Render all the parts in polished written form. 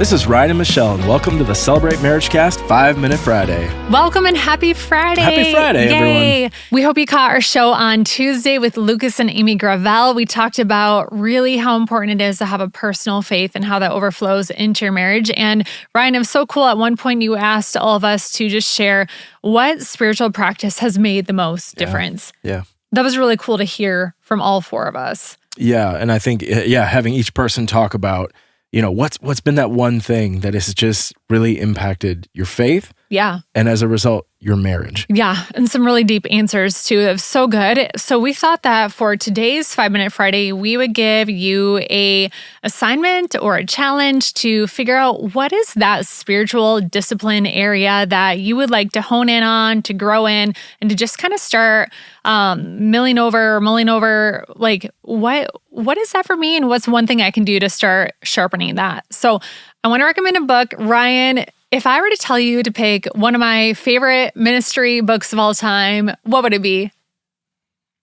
This is Ryan and Michelle, and welcome to the Celebrate Marriage Cast 5-Minute Friday. Welcome and happy Friday. Happy Friday, Yay. everyone. We hope you caught our show on Tuesday with Lucas and Amy Gravel. We talked about really how important it is to have a personal faith and how that overflows into your marriage. And Ryan, it was so cool. At one point, you asked all of us to just share what spiritual practice has made the most difference. Yeah. That was really cool to hear from all four of us. Yeah, and I think, having each person talk about, what's been that one thing that has just really impacted your faith, Yeah. and as a result, your marriage. Yeah, and some really deep answers too. It was so good. So we thought that for today's 5-Minute Friday, we would give you a assignment or a challenge to figure out what is that spiritual discipline area that you would like to hone in on, to grow in, and to just kind of start mulling over, like what is that for me, and what's one thing I can do to start sharpening that. So I want to recommend a book. Ryan, if I were to tell you to pick one of my favorite ministry books of all time, what would it be?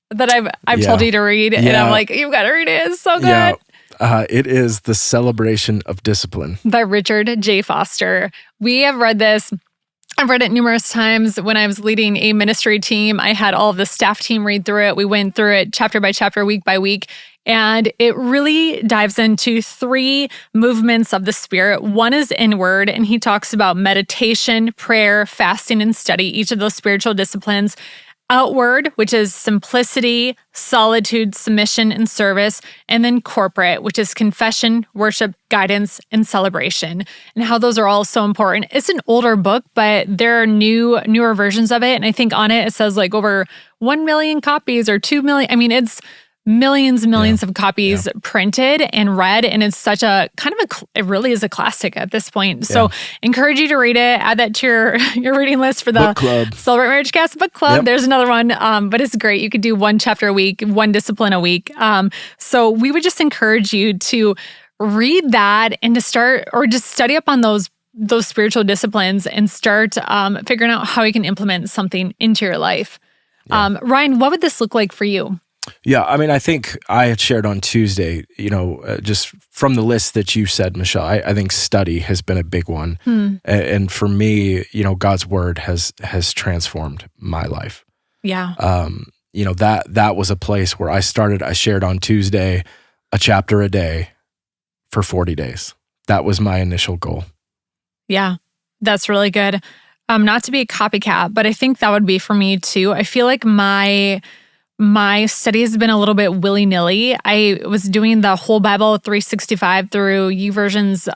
That I've told you to read, and I'm like, you've got to read it. It's so good. Yeah, it is The Celebration of Discipline by Richard J. Foster. We have read this. I've read it numerous times. When I was leading a ministry team, I had all of the staff team read through it. We went through it chapter by chapter, week by week. And it really dives into 3 movements of the Spirit. One is inward, and he talks about meditation, prayer, fasting, and study, each of those spiritual disciplines. Outward, which is simplicity, solitude, submission, and service. And then corporate, which is confession, worship, guidance, and celebration. And how those are all so important. It's an older book, but there are newer versions of it. And I think on it says like over 1 million copies or 2 million. I mean, it's millions and millions of copies printed and read. And it's such a it really is a classic at this point. So encourage you to read it. Add that to your reading list for the Book Club. Celebrate Marriage Cast Book Club. Yep. There's another one, but it's great. You could do 1 chapter a week, 1 discipline a week. So we would just encourage you to read that and to start, or just study up on those spiritual disciplines and start figuring out how you can implement something into your life. Yeah. Ryan, what would this look like for you? Yeah, I mean, I think I had shared on Tuesday, just from the list that you said, Michelle, I think study has been a big one. And for me, God's word has transformed my life. Yeah. That was a place where I shared on Tuesday a chapter a day for 40 days. That was my initial goal. Yeah, that's really good. Not to be a copycat, but I think that would be for me too. I feel like my study has been a little bit willy-nilly. I was doing the whole Bible 365 through YouVersion's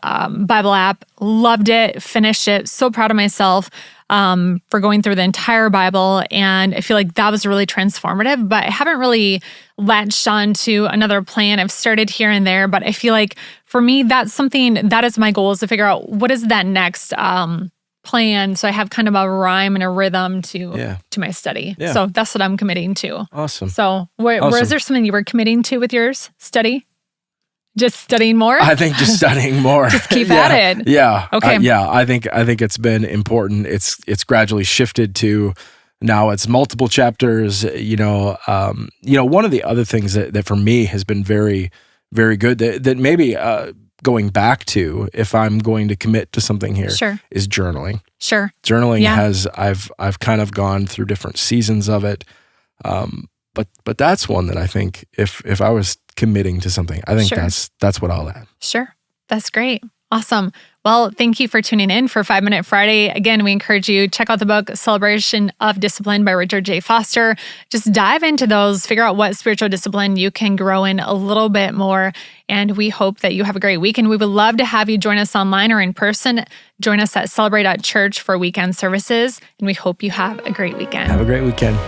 Bible app. Loved it, finished it. So proud of myself for going through the entire Bible. And I feel like that was really transformative, but I haven't really latched on to another plan. I've started here and there, but I feel like for me, that's something that is my goal, is to figure out what is that next plan, so I have kind of a rhyme and a rhythm to my study. Yeah. So that's what I'm committing to. Awesome. So where is there something you were committing to with yours study? Just studying more? I think just studying more. Just keep at it. Yeah. Okay. I think it's been important. It's gradually shifted to now it's multiple chapters. One of the other things that for me has been very, very good that maybe going back to, if I'm going to commit to something here, is journaling. Sure. Journaling I've kind of gone through different seasons of it. But that's one that I think if I was committing to something, I think that's what I'll add. Sure. That's great. Awesome. Well, thank you for tuning in for 5-Minute Friday. Again, we encourage you, check out the book, Celebration of Discipline by Richard J. Foster. Just dive into those, figure out what spiritual discipline you can grow in a little bit more. And we hope that you have a great week. And we would love to have you join us online or in person. Join us at Celebrate.Church for weekend services. And we hope you have a great weekend. Have a great weekend.